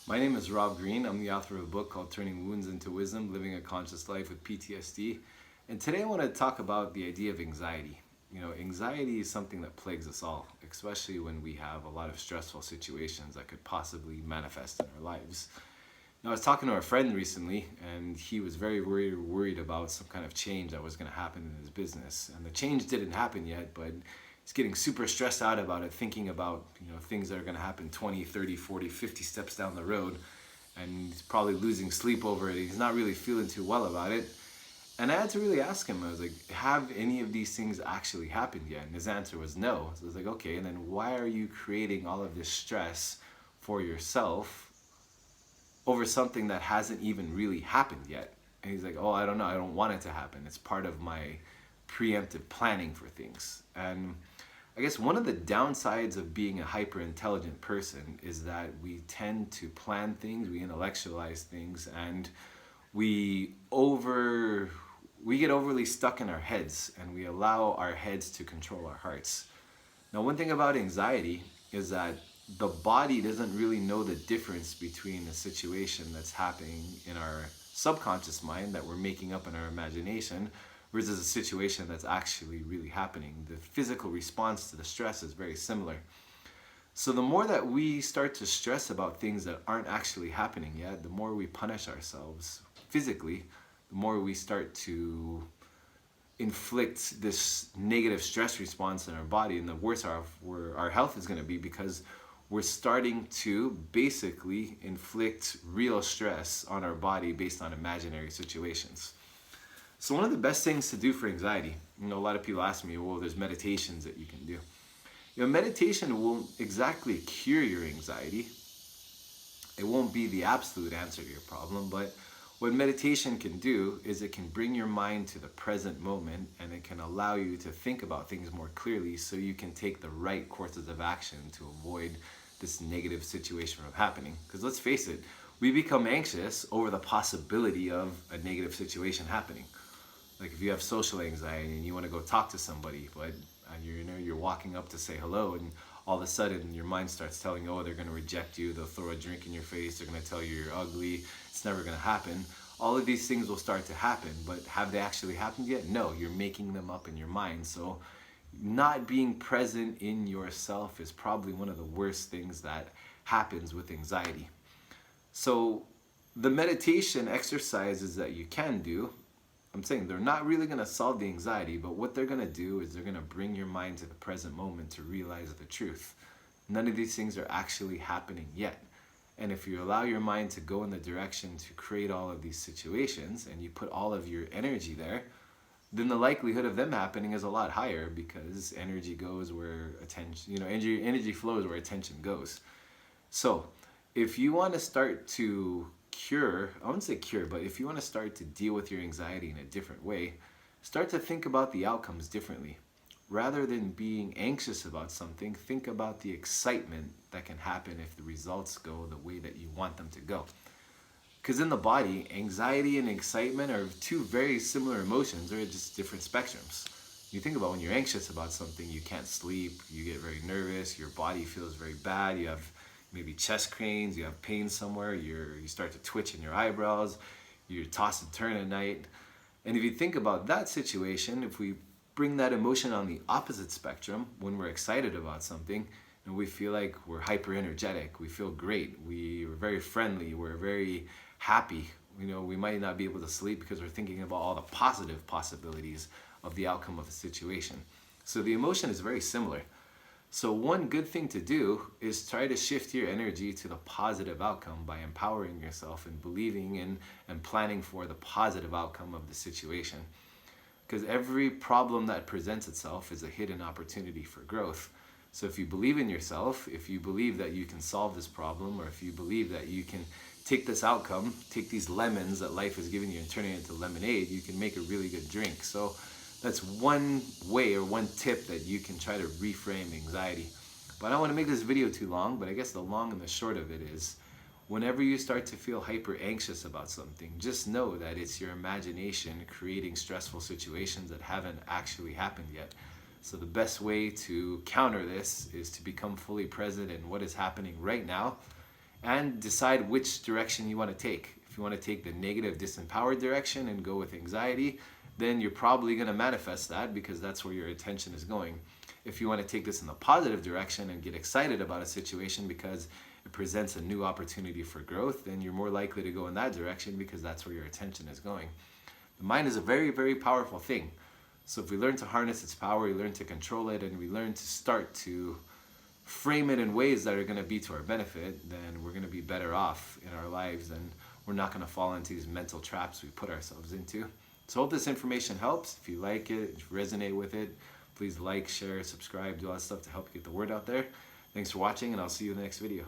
My name is Rob Green. I'm the author of a book called Turning Wounds into Wisdom, Living a Conscious Life with PTSD. And today I want to talk about the idea of anxiety. Anxiety is something that plagues us all, especially when we have a lot of stressful situations that could possibly manifest in our lives. Now, I was talking to a friend recently, and he was very worried about some kind of change that was going to happen in his business. And the change didn't happen yet, but he's getting super stressed out about it, thinking about things that are going to happen 20, 30, 40, 50 steps down the road. And he's probably losing sleep over it. He's not really feeling too well about it. And I had to really ask him, I was like, have any of these things actually happened yet? And his answer was no. So I was like, okay, and then why are you creating all of this stress for yourself over something that hasn't even really happened yet? And he's like, oh, I don't know. I don't want it to happen. It's part of my preemptive planning for things. And I guess one of the downsides of being a hyper intelligent person is that we tend to plan things, we intellectualize things, and we over we get overly stuck in our heads, and we allow our heads to control our hearts. Now, one thing about anxiety is that the body doesn't really know the difference between a situation that's happening in our subconscious mind that we're making up in our imagination versus a situation that's actually really happening. The physical response to the stress is very similar. So the more that we start to stress about things that aren't actually happening yet, the more we punish ourselves physically, the more we start to inflict this negative stress response in our body, and the worse our health is going to be, because we're starting to basically inflict real stress on our body based on imaginary situations. So one of the best things to do for anxiety, a lot of people ask me, well, there's meditations that you can do. Meditation won't exactly cure your anxiety. It won't be the absolute answer to your problem, but what meditation can do is it can bring your mind to the present moment, and it can allow you to think about things more clearly so you can take the right courses of action to avoid this negative situation from happening. Because let's face it, we become anxious over the possibility of a negative situation happening. Like if you have social anxiety and you want to go talk to somebody, but you're walking up to say hello, and all of a sudden your mind starts telling you, oh, they're going to reject you, they'll throw a drink in your face, they're going to tell you you're ugly, it's never going to happen. All of these things will start to happen, but have they actually happened yet? No, you're making them up in your mind. So not being present in yourself is probably one of the worst things that happens with anxiety. So the meditation exercises that you can do, I'm saying they're not really going to solve the anxiety, but what they're going to do is they're going to bring your mind to the present moment to realize the truth. None of these things are actually happening yet. And if you allow your mind to go in the direction to create all of these situations, and you put all of your energy there, then the likelihood of them happening is a lot higher, because energy goes where attention, energy flows where attention goes. So if you want to start to I wouldn't say cure, but if you want to start to deal with your anxiety in a different way, start to think about the outcomes differently. Rather than being anxious about something, think about the excitement that can happen if the results go the way that you want them to go. Because in the body, anxiety and excitement are two very similar emotions, they're just different spectrums. You think about when you're anxious about something, you can't sleep, you get very nervous, your body feels very bad, you have maybe chest cranes, you have pain somewhere, you start to twitch in your eyebrows, you toss and turn at night. And if you think about that situation, if we bring that emotion on the opposite spectrum, when we're excited about something and we feel like we're hyper energetic, we feel great, we're very friendly, we're very happy, we might not be able to sleep because we're thinking about all the positive possibilities of the outcome of a situation. So the emotion is very similar. So one good thing to do is try to shift your energy to the positive outcome by empowering yourself and believing in and planning for the positive outcome of the situation. Because every problem that presents itself is a hidden opportunity for growth. So if you believe in yourself, if you believe that you can solve this problem, or if you believe that you can take this outcome, take these lemons that life has given you and turn it into lemonade, you can make a really good drink. So that's one way or one tip that you can try to reframe anxiety. But I don't want to make this video too long, but I guess the long and the short of it is, whenever you start to feel hyper anxious about something, just know that it's your imagination creating stressful situations that haven't actually happened yet. So the best way to counter this is to become fully present in what is happening right now, and decide which direction you want to take. If you want to take the negative, disempowered direction and go with anxiety, then you're probably going to manifest that because that's where your attention is going. If you want to take this in the positive direction and get excited about a situation because it presents a new opportunity for growth, then you're more likely to go in that direction because that's where your attention is going. The mind is a very, very powerful thing. So if we learn to harness its power, we learn to control it, and we learn to start to frame it in ways that are going to be to our benefit, then we're going to be better off in our lives, and we're not going to fall into these mental traps we put ourselves into. So I hope this information helps. If you like it, if you resonate with it, please like, share, subscribe, do all that stuff to help get the word out there. Thanks for watching, and I'll see you in the next video.